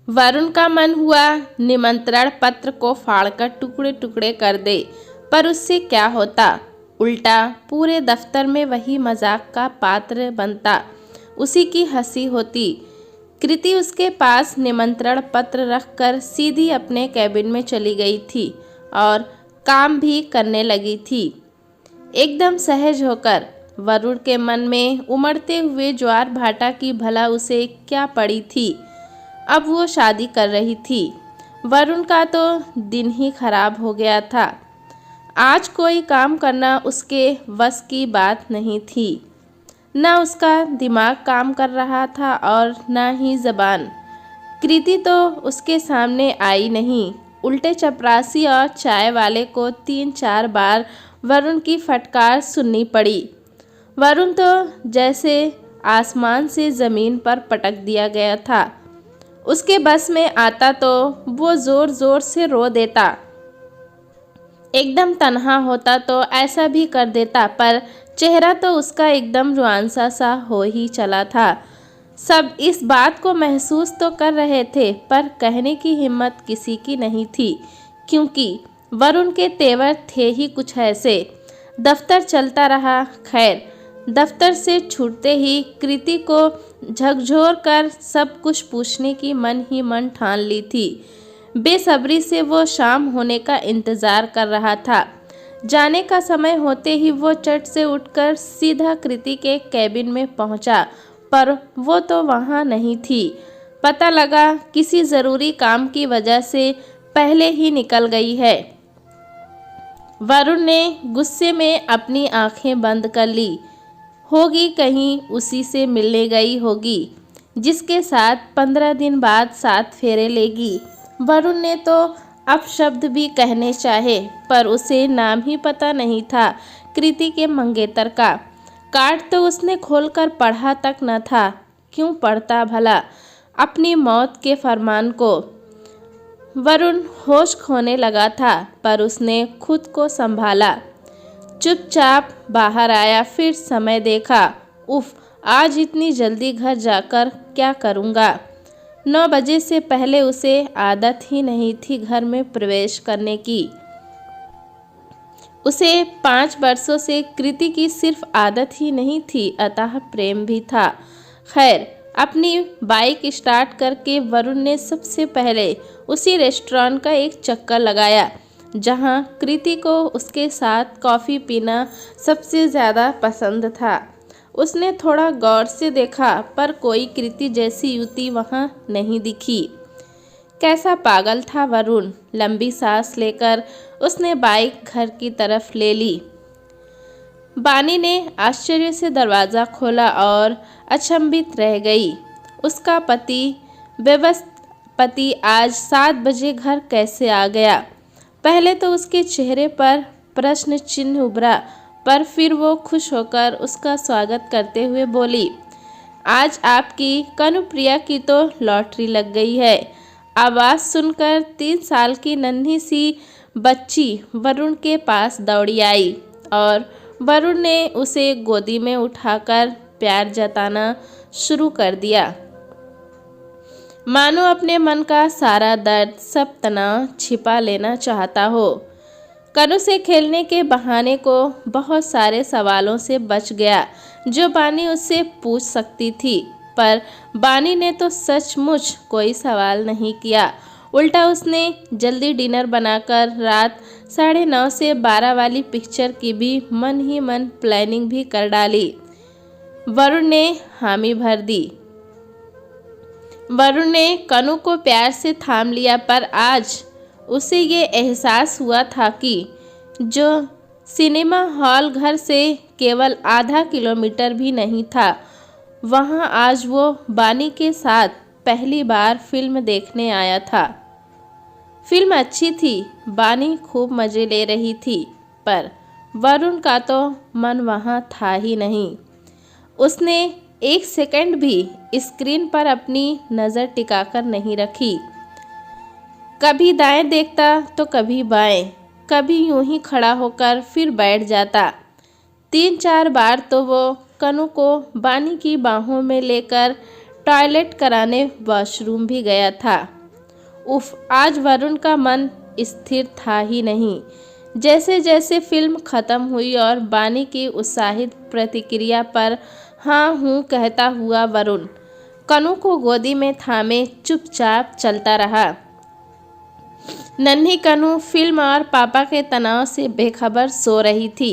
वरुण का मन हुआ निमंत्रण पत्र को फाड़कर टुकड़े टुकड़े कर दे, पर उससे क्या होता, उल्टा पूरे दफ्तर में वही मजाक का पात्र बनता, उसी की हंसी होती। कृति उसके पास निमंत्रण पत्र रखकर सीधी अपने कैबिन में चली गई थी और काम भी करने लगी थी एकदम सहज होकर। वरुण के मन में उमड़ते हुए ज्वार भाटा की भला उसे क्या पड़ी थी। अब वो शादी कर रही थी। वरुण का तो दिन ही खराब हो गया था। आज कोई काम करना उसके वश की बात नहीं थी। न उसका दिमाग काम कर रहा था और न ही जबान। कृति तो उसके सामने आई नहीं, उल्टे चपरासी और चाय वाले को 3-4 बार वरुण की फटकार सुननी पड़ी। वरुण तो जैसे आसमान से ज़मीन पर पटक दिया गया था। उसके बस में आता तो वो ज़ोर ज़ोर से रो देता, एकदम तन्हा होता तो ऐसा भी कर देता, पर चेहरा तो उसका एकदम रुआंसा सा हो ही चला था। सब इस बात को महसूस तो कर रहे थे, पर कहने की हिम्मत किसी की नहीं थी, क्योंकि वरुण के तेवर थे ही कुछ ऐसे। दफ्तर चलता रहा। खैर, दफ्तर से छूटते ही कृति को झकझोर कर सब कुछ पूछने की मन ही मन ठान ली थी। बेसब्री से वो शाम होने का इंतज़ार कर रहा था। जाने का समय होते ही वो चट से उठकर सीधा कृति के कैबिन में पहुंचा, पर वो तो वहां नहीं थी। पता लगा किसी ज़रूरी काम की वजह से पहले ही निकल गई है। वरुण ने गुस्से में अपनी आंखें बंद कर ली। होगी कहीं उसी से मिलने गई होगी जिसके साथ 15 दिन बाद 7 फेरे लेगी। वरुण ने तो अपशब्द भी कहने चाहे, पर उसे नाम ही पता नहीं था कृति के मंगेतर का। कार्ड तो उसने खोलकर पढ़ा तक न था। क्यों पढ़ता भला अपनी मौत के फरमान को। वरुण होश खोने लगा था, पर उसने खुद को संभाला। चुपचाप बाहर आया, फिर समय देखा। उफ, आज इतनी जल्दी घर जाकर क्या करूँगा। 9 बजे से पहले उसे आदत ही नहीं थी घर में प्रवेश करने की। उसे 5 वर्षों से कृति की सिर्फ आदत ही नहीं थी, अतः प्रेम भी था। खैर, अपनी बाइक स्टार्ट करके वरुण ने सबसे पहले उसी रेस्टोरेंट का एक चक्कर लगाया जहां कृति को उसके साथ कॉफ़ी पीना सबसे ज़्यादा पसंद था। उसने थोड़ा गौर से देखा, पर कोई कृति जैसी युवती वहां नहीं दिखी। कैसा पागल था वरुण। लंबी सांस लेकर उसने बाइक घर की तरफ ले ली। बानी ने आश्चर्य से दरवाज़ा खोला और अचंभित रह गई। उसका पति आज 7 बजे घर कैसे आ गया। पहले तो उसके चेहरे पर प्रश्न चिन्ह उभरा, पर फिर वो खुश होकर उसका स्वागत करते हुए बोली, आज आपकी कनुप्रिया की तो लॉटरी लग गई है। आवाज़ सुनकर 3 साल की नन्ही सी बच्ची वरुण के पास दौड़ी आई और वरुण ने उसे गोदी में उठाकर प्यार जताना शुरू कर दिया, मानो अपने मन का सारा दर्द, सब तनाव छिपा लेना चाहता हो। कनु से खेलने के बहाने को बहुत सारे सवालों से बच गया जो बानी उससे पूछ सकती थी, पर बानी ने तो सचमुच कोई सवाल नहीं किया। उल्टा उसने जल्दी डिनर बनाकर रात 9:30 से 12 वाली पिक्चर की भी मन ही मन प्लानिंग भी कर डाली। वरुण ने हामी भर दी। वरुण ने कनु को प्यार से थाम लिया, पर आज उसे ये एहसास हुआ था कि जो सिनेमा हॉल घर से केवल आधा किलोमीटर भी नहीं था, वहाँ आज वो बानी के साथ पहली बार फिल्म देखने आया था। फिल्म अच्छी थी, बानी खूब मज़े ले रही थी, पर वरुण का तो मन वहाँ था ही नहीं। उसने 1 सेकंड भी स्क्रीन पर अपनी नज़र टिकाकर नहीं रखी। कभी दाएं देखता तो कभी बाएं, कभी यूं ही खड़ा होकर फिर बैठ जाता। 3-4 बार तो वो कनु को बानी की बाहों में लेकर टॉयलेट कराने वॉशरूम भी गया था। उफ, आज वरुण का मन स्थिर था ही नहीं। जैसे जैसे फिल्म खत्म हुई और बानी की उत्साहित प्रतिक्रिया पर हाँ हूँ कहता हुआ वरुण कनु को गोदी में थामे चुपचाप चलता रहा। नन्ही कनु फिल्म और पापा के तनाव से बेखबर सो रही थी।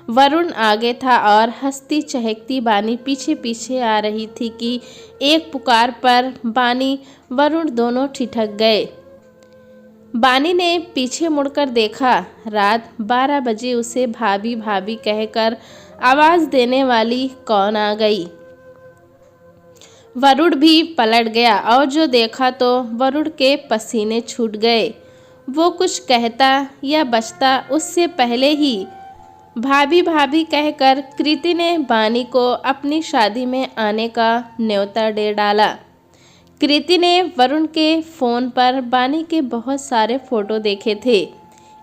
वरुण आगे था और हंसती चहकती बानी पीछे पीछे आ रही थी कि एक पुकार पर बानी वरुण दोनों ठिठक गए। बानी ने पीछे मुड़कर देखा। रात 12 बजे उसे भाभी भाभी कहकर आवाज़ देने वाली कौन आ गई। वरुण भी पलट गया और जो देखा तो वरुण के पसीने छूट गए। वो कुछ कहता या बचता उससे पहले ही भाभी भाभी कहकर कृति ने बानी को अपनी शादी में आने का न्योता दे डाला। कृति ने वरुण के फ़ोन पर बानी के बहुत सारे फ़ोटो देखे थे,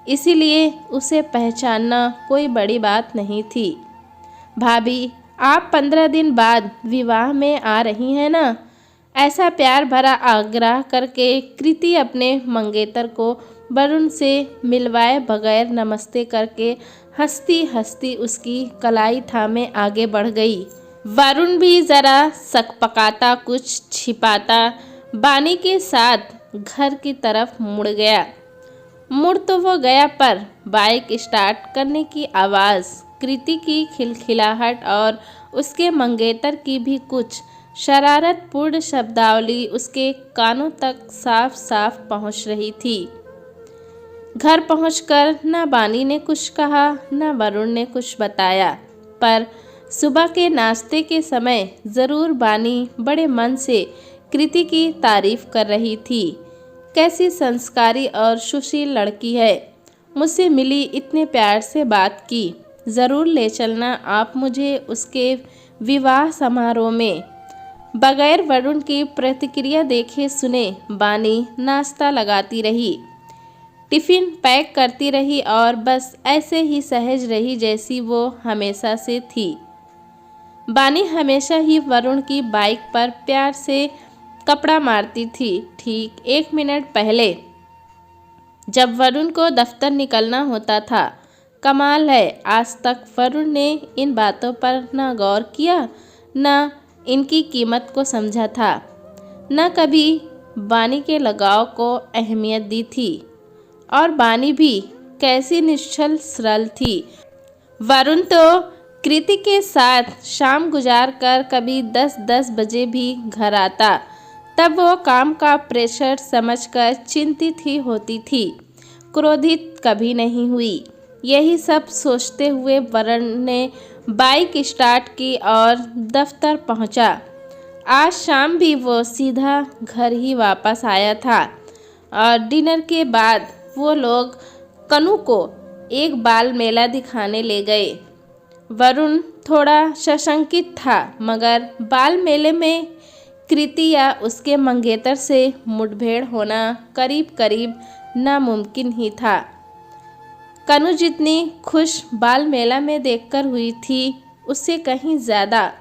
इसीलिए उसे पहचानना कोई बड़ी बात नहीं थी। भाभी, आप 15 दिन बाद विवाह में आ रही हैं ना? ऐसा प्यार भरा आग्रह करके कृति अपने मंगेतर को वरुण से मिलवाए बगैर नमस्ते करके हंसती हंसती उसकी कलाई थामे आगे बढ़ गई। वरुण भी ज़रा सकपकाता कुछ छिपाता बानी के साथ घर की तरफ मुड़ गया। मुड़ तो वो गया पर बाइक स्टार्ट करने की आवाज़, कृति की खिलखिलाहट और उसके मंगेतर की भी कुछ शरारतपूर्ण शब्दावली उसके कानों तक साफ साफ पहुंच रही थी। घर पहुंचकर न बानी ने कुछ कहा न वरुण ने कुछ बताया, पर सुबह के नाश्ते के समय ज़रूर बानी बड़े मन से कृति की तारीफ कर रही थी। कैसी संस्कारी और सुशील लड़की है, मुझसे मिली, इतने प्यार से बात की, ज़रूर ले चलना आप मुझे उसके विवाह समारोह में। बगैर वरुण की प्रतिक्रिया देखे सुने बानी नाश्ता लगाती रही, टिफ़िन पैक करती रही और बस ऐसे ही सहज रही जैसी वो हमेशा से थी। बानी हमेशा ही वरुण की बाइक पर प्यार से कपड़ा मारती थी। ठीक 1 मिनट पहले जब वरुण को दफ्तर निकलना होता था। कमाल है, आज तक वरुण ने इन बातों पर न गौर किया न इनकी कीमत को समझा था, न कभी बानी के लगाव को अहमियत दी थी। और बानी भी कैसी निश्चल सरल थी। वरुण तो कृति के साथ शाम गुजार कर कभी 10-10 बजे भी घर आता, तब वो काम का प्रेशर समझकर चिंतित ही होती थी, क्रोधित कभी नहीं हुई। यही सब सोचते हुए वरुण ने बाइक स्टार्ट की और दफ्तर पहुंचा। आज शाम भी वो सीधा घर ही वापस आया था और डिनर के बाद वो लोग कनु को एक बाल मेला दिखाने ले गए। वरुण थोड़ा सशंकित था, मगर बाल मेले में कृति या उसके मंगेतर से मुठभेड़ होना करीब करीब नामुमकिन ही था। कनु जितनी खुश बाल मेला में देखकर हुई थी, उससे कहीं ज़्यादा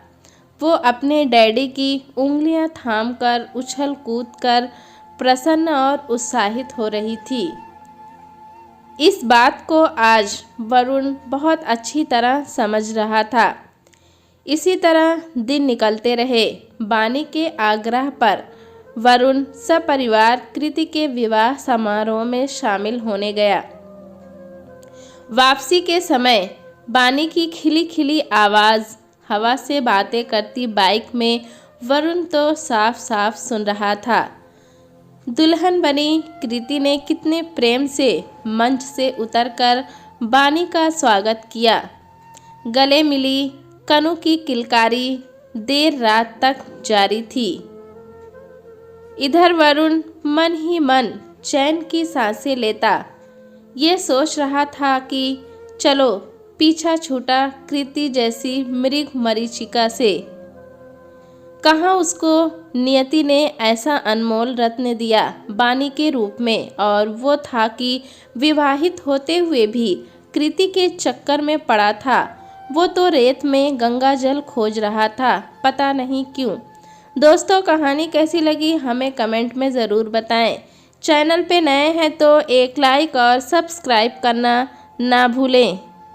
वो अपने डैडी की उंगलियां थामकर उछल कूद कर प्रसन्न और उत्साहित हो रही थी। इस बात को आज वरुण बहुत अच्छी तरह समझ रहा था। इसी तरह दिन निकलते रहे। बानी के आग्रह पर वरुण सपरिवार कृति के विवाह समारोह में शामिल होने गया। वापसी के समय बानी की खिली खिली आवाज़ हवा से बातें करती बाइक में वरुण तो साफ साफ सुन रहा था। दुल्हन बनी कृति ने कितने प्रेम से मंच से उतरकर बानी का स्वागत किया। गले मिली कनु की किलकारी देर रात तक जारी थी। इधर वरुण मन ही मन चैन की सांसें लेता, ये सोच रहा था कि चलो पीछा छूटा कृति जैसी मृग मरीचिका से। कहाँ उसको नियति ने ऐसा अनमोल रत्न दिया बानी के रूप में, और वो था कि विवाहित होते हुए भी कृति के चक्कर में पड़ा था। वो तो रेत में गंगा जल खोज रहा था, पता नहीं क्यों। दोस्तों कहानी कैसी लगी हमें कमेंट में ज़रूर बताएं। चैनल पे नए हैं तो एक लाइक और सब्सक्राइब करना ना भूलें।